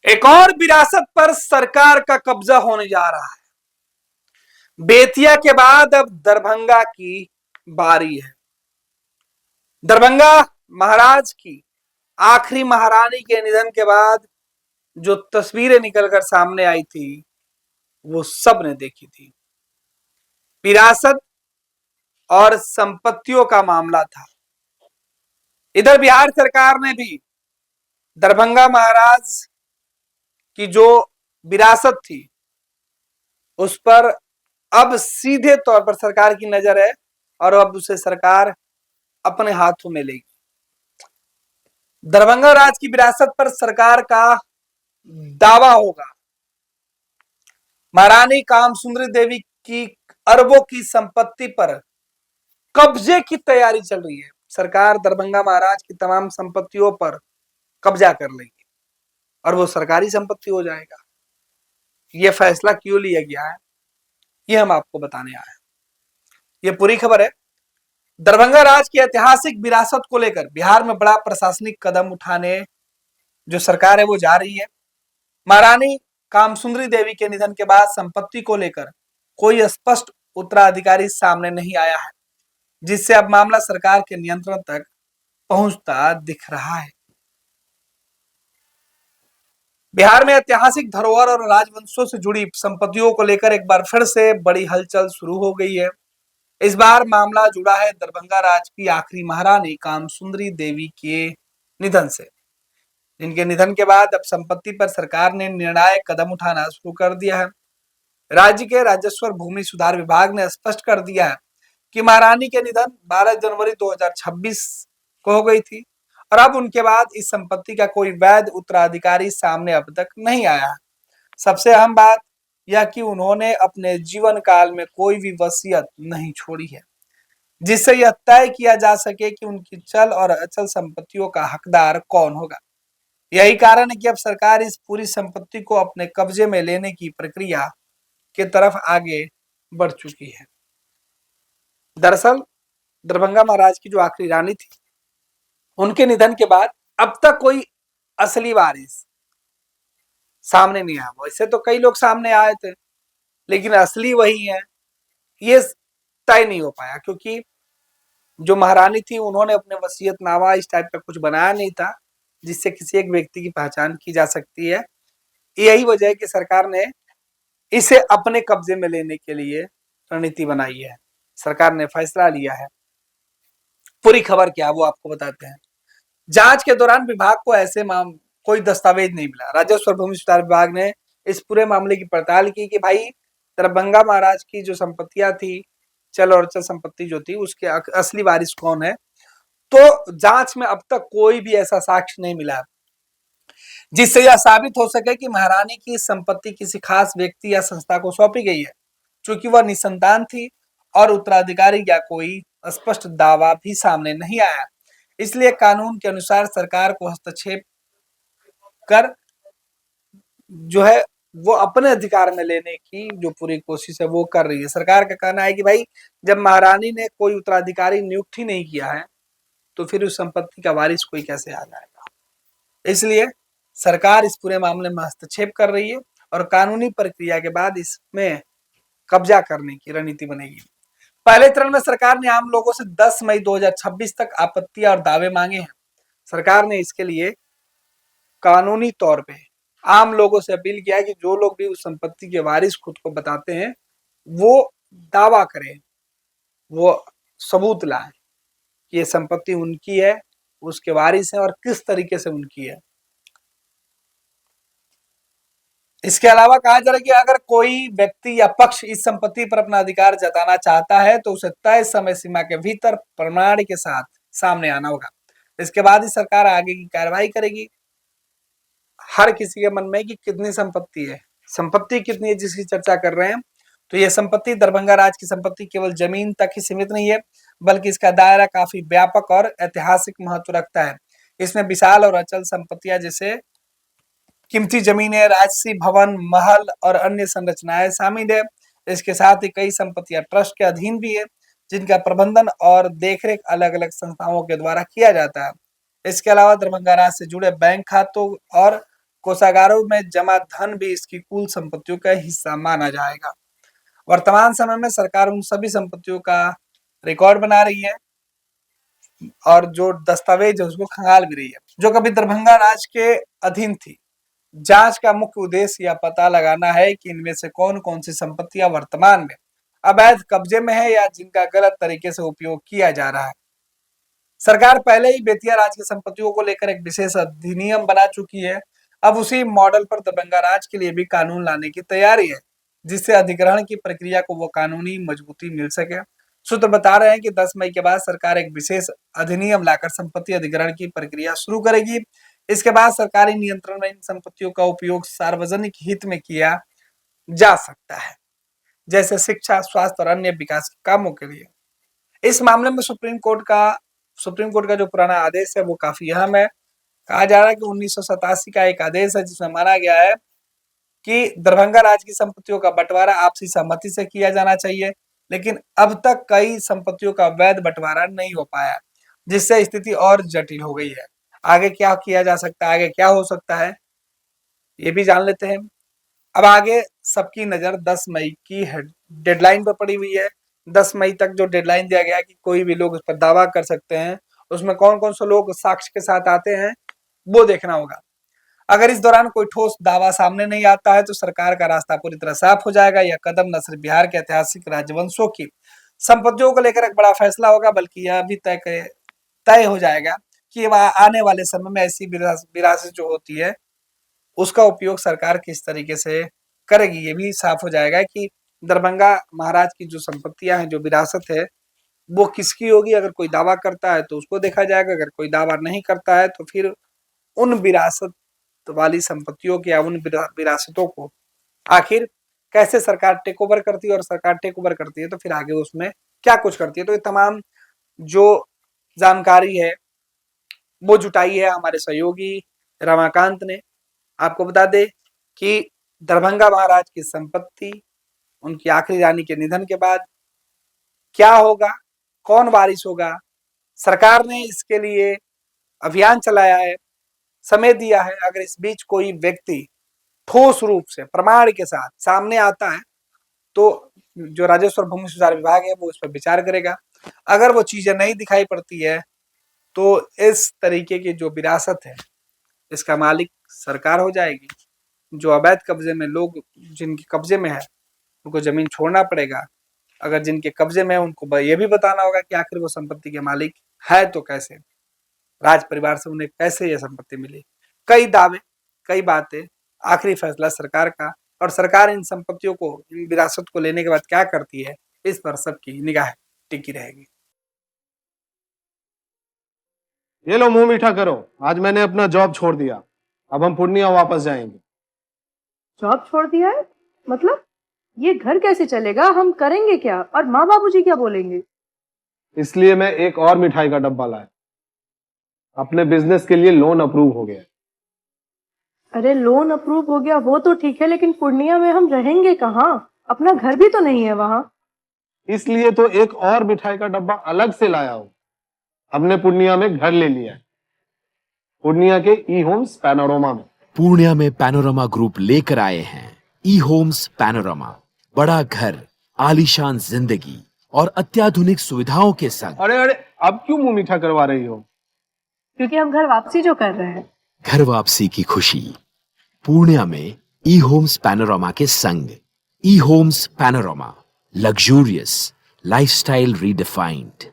एक और विरासत पर सरकार का कब्जा होने जा रहा है। बेतिया के बाद अब दरभंगा की बारी है। दरभंगा महाराज की आखिरी महारानी के निधन के बाद जो तस्वीरें निकलकर सामने आई थी वो सब ने देखी थी। विरासत और संपत्तियों का मामला था। इधर बिहार सरकार ने भी दरभंगा महाराज की जो विरासत थी उस पर अब सीधे तौर पर सरकार की नजर है और अब उसे सरकार अपने हाथों में लेगी। दरभंगा राज की विरासत पर सरकार का दावा होगा। महारानी कामसुंदरी देवी की अरबों की संपत्ति पर कब्जे की तैयारी चल रही है। सरकार दरभंगा महाराज की तमाम संपत्तियों पर कब्जा कर लेगी और वो सरकारी संपत्ति हो जाएगा। ये फैसला क्यों लिया गया है ये हम आपको बताने आए हैं। ये पूरी खबर है। दरभंगा राज की ऐतिहासिक विरासत को लेकर बिहार में बड़ा प्रशासनिक कदम उठाने जो सरकार है वो जा रही है। महारानी कामसुंदरी देवी के निधन के बाद संपत्ति को लेकर कोई स्पष्ट उत्तराधिकारी सामने नहीं आया है, जिससे अब मामला सरकार के नियंत्रण तक पहुंचता दिख रहा है। बिहार में ऐतिहासिक धरोहर और राजवंशों से जुड़ी संपत्तियों को लेकर एक बार फिर से बड़ी हलचल शुरू हो गई है। इस बार मामला जुड़ा है दरभंगा राज की आखिरी महारानी कामसुंदरी देवी के निधन से, जिनके निधन के बाद अब संपत्ति पर सरकार ने निर्णायक कदम उठाना शुरू कर दिया है। राज्य के राजस्व और भूमि सुधार विभाग ने स्पष्ट कर दिया है कि महारानी के निधन 12 जनवरी 2026 को हो गई थी और अब उनके बाद इस संपत्ति का कोई वैध उत्तराधिकारी सामने अब तक नहीं आया है। सबसे अहम बात यह कि उन्होंने अपने जीवन काल में कोई भी वसीयत नहीं छोड़ी है, जिससे यह तय किया जा सके कि उनकी चल और अचल संपत्तियों का हकदार कौन होगा। यही कारण है कि अब सरकार इस पूरी संपत्ति को अपने कब्जे में लेने की प्रक्रिया की तरफ आगे बढ़ चुकी है। दरअसल दरभंगा महाराज की जो आखिरी रानी थी उनके निधन के बाद अब तक कोई असली वारिस सामने नहीं आया। वैसे तो कई लोग सामने आए थे लेकिन असली वही है ये तय नहीं हो पाया, क्योंकि जो महारानी थी उन्होंने अपने वसीयतनामा इस टाइप का कुछ बनाया नहीं था जिससे किसी एक व्यक्ति की पहचान की जा सकती है। यही वजह है कि सरकार ने इसे अपने कब्जे में लेने के लिए रणनीति बनाई है। सरकार ने फैसला लिया है। पूरी खबर क्या वो आपको बताते हैं। जांच के दौरान विभाग को ऐसे कोई दस्तावेज नहीं मिला। राजस्व और भूमि सुधार विभाग ने इस पूरे मामले की पड़ताल की कि भाई दरभंगा महाराज की जो संपत्तियां थी, चल और अचल संपत्ति जो थी, उसके असली वारिस कौन है। तो जांच में अब तक कोई भी ऐसा साक्ष्य नहीं मिला जिससे यह साबित हो सके कि महारानी की संपत्ति किसी खास व्यक्ति या संस्था को सौंपी गई है। चूंकि वह निसंतान थी और उत्तराधिकारी या कोई स्पष्ट दावा भी सामने नहीं आया, इसलिए कानून के अनुसार सरकार को हस्तक्षेप कर जो है वो अपने अधिकार में लेने की जो पूरी कोशिश है वो कर रही है। सरकार का कहना है कि भाई जब महारानी ने कोई उत्तराधिकारी नियुक्त ही नहीं किया है तो फिर उस संपत्ति का वारिस कोई कैसे आ जाएगा। इसलिए सरकार इस पूरे मामले में हस्तक्षेप कर रही है और कानूनी प्रक्रिया के बाद इसमें कब्जा करने की रणनीति बनेगी। पहले चरण में सरकार ने आम लोगों से 10 मई 2026 तक आपत्तियां और दावे मांगे हैं। सरकार ने इसके लिए कानूनी तौर पे आम लोगों से अपील किया है कि जो लोग भी उस संपत्ति के वारिस खुद को बताते हैं वो दावा करें, वो सबूत लाएं कि ये संपत्ति उनकी है, उसके वारिस है और किस तरीके से उनकी है। इसके अलावा कहा जा रहा है कि अगर कोई व्यक्ति या पक्ष इस संपत्ति पर अपना अधिकार जताना चाहता है तो उसे तय समय सीमा के भीतर प्रमाण के साथ सामने आना होगा। इसके बाद ही सरकार आगे की कार्रवाई करेगी। हर किसी के मन में कि कितनी संपत्ति है, संपत्ति कितनी है जिसकी चर्चा कर रहे हैं। तो ये संपत्ति दरभंगा राज की संपत्ति केवल जमीन तक ही सीमित नहीं है, बल्कि इसका दायरा काफी व्यापक और ऐतिहासिक महत्व रखता है। इसमें विशाल और अचल संपत्तियां जैसे कीमती जमीनें, राजसी भवन, महल और अन्य संरचनाएं शामिल है। इसके साथ ही कई संपत्तियां ट्रस्ट के अधीन भी है जिनका प्रबंधन और देखरेख अलग अलग संस्थाओं के द्वारा किया जाता है। इसके अलावा दरभंगा राज से जुड़े बैंक खातों और कोषागारों में जमा धन भी इसकी कुल संपत्तियों का हिस्सा माना जाएगा। वर्तमान समय में सरकार उन सभी संपत्तियों का रिकॉर्ड बना रही है और जो दस्तावेज है उसको खंगाल भी रही है, जो कभी दरभंगा राज के अधीन थी। जांच का मुख्य उद्देश्य यह पता लगाना है कि इनमें से कौन कौन सी संपत्तियां वर्तमान में अवैध कब्जे में है या जिनका गलत तरीके से उपयोग किया जा रहा है। सरकार पहले ही बेतिया राज की संपत्तियों को लेकर एक विशेष अधिनियम बना चुकी है। अब उसी मॉडल पर दरभंगा राज के लिए भी कानून लाने की तैयारी है, जिससे अधिग्रहण की प्रक्रिया को वो कानूनी मजबूती मिल सके। सूत्र बता रहे हैं कि 10 मई के बाद सरकार एक विशेष अधिनियम लाकर संपत्ति अधिग्रहण की प्रक्रिया शुरू करेगी। इसके बाद सरकारी नियंत्रण में इन संपत्तियों का उपयोग सार्वजनिक हित में किया जा सकता है, जैसे शिक्षा, स्वास्थ्य और अन्य विकास के कामों के लिए। इस मामले में सुप्रीम कोर्ट का जो पुराना आदेश है वो काफी अहम है। कहा जा रहा है कि 1987 का एक आदेश है जिसमें माना गया है कि दरभंगा राज की संपत्तियों का बंटवारा आपसी सहमति से किया जाना चाहिए, लेकिन अब तक कई संपत्तियों का वैध बंटवारा नहीं हो पाया, जिससे स्थिति और जटिल हो गई है। आगे क्या किया जा सकता है, आगे क्या हो सकता है, ये भी जान लेते हैं। अब आगे सबकी नजर 10 मई की डेडलाइन पर पड़ी हुई है। 10 मई तक जो डेडलाइन दिया गया है कि कोई भी लोग उस पर दावा कर सकते हैं, उसमें कौन कौन से लोग साक्ष्य के साथ आते हैं वो देखना होगा। अगर इस दौरान कोई ठोस दावा सामने नहीं आता है तो सरकार का रास्ता पूरी तरह साफ हो जाएगा। यह कदम न सिर्फ बिहार के ऐतिहासिक राजवंशों की संपत्तियों को लेकर एक बड़ा फैसला होगा, बल्कि यह भी तय हो जाएगा कि आने वाले समय में ऐसी विरासत जो होती है उसका उपयोग सरकार किस तरीके से करेगी। ये भी साफ हो जाएगा कि दरभंगा महाराज की जो संपत्तियां हैं, जो विरासत है, वो किसकी होगी। अगर कोई दावा करता है तो उसको देखा जाएगा, अगर कोई दावा नहीं करता है तो फिर उन विरासत वाली संपत्तियों की या उन विरासतों को आखिर कैसे सरकार टेक ओवर करती है, और सरकार टेक ओवर करती है तो फिर आगे उसमें क्या कुछ करती है। तो ये तमाम जो जानकारी है वो जुटाई है हमारे सहयोगी रमाकांत ने। आपको बता दे कि दरभंगा महाराज की संपत्ति, उनकी आखिरी रानी के निधन के बाद क्या होगा, कौन वारिस होगा, सरकार ने इसके लिए अभियान चलाया है, समय दिया है। अगर इस बीच कोई व्यक्ति ठोस रूप से प्रमाण के साथ सामने आता है तो जो राजस्व और भूमि सुधार विभाग है वो इस पर विचार करेगा। अगर वो चीजें नहीं दिखाई पड़ती है तो इस तरीके की जो विरासत है इसका मालिक सरकार हो जाएगी। जो अवैध कब्जे में लोग, जिनके कब्जे में है, उनको जमीन छोड़ना पड़ेगा। अगर जिनके कब्जे में है उनको ये भी बताना होगा कि आखिर वो संपत्ति के मालिक है तो कैसे, राज परिवार से उन्हें कैसे यह संपत्ति मिली। कई दावे, कई बातें, आखिरी फैसला सरकार का, और सरकार इन संपत्तियों को, इन विरासत को लेने के बाद क्या करती है, इस पर सबकी निगाह टिकी रहेगी। ये लो मुंह मीठा करो, आज मैंने अपना जॉब छोड़ दिया, अब हम पूर्णिया वापस जाएंगे। जॉब छोड़ दिया है? मतलब ये घर कैसे चलेगा? हम करेंगे क्या? और माँ बाबूजी क्या बोलेंगे? इसलिए मैं एक और मिठाई का डब्बा लाया। अपने बिजनेस के लिए लोन अप्रूव हो गया। अरे लोन अप्रूव हो गया वो तो ठीक है, लेकिन पूर्णिया में हम रहेंगे कहाँ? अपना घर भी तो नहीं है वहाँ। इसलिए तो एक और मिठाई का डब्बा अलग से लाया हूं। हमने पूर्णिया में घर ले लिया है, पूर्णिया के ई होम्स पैनोरमा में। पूर्णिया में पैनोरमा ग्रुप लेकर आए हैं ई होम्स पैनोरमा। बड़ा घर, आलीशान जिंदगी और अत्याधुनिक सुविधाओं के संग। अरे अरे, अब क्यों मुंह मीठा करवा रही हो? क्योंकि हम घर वापसी जो कर रहे हैं। घर वापसी की खुशी पूर्णिया में ई होम्स पैनोरमा के संग। ई homes panorama, luxurious lifestyle redefined.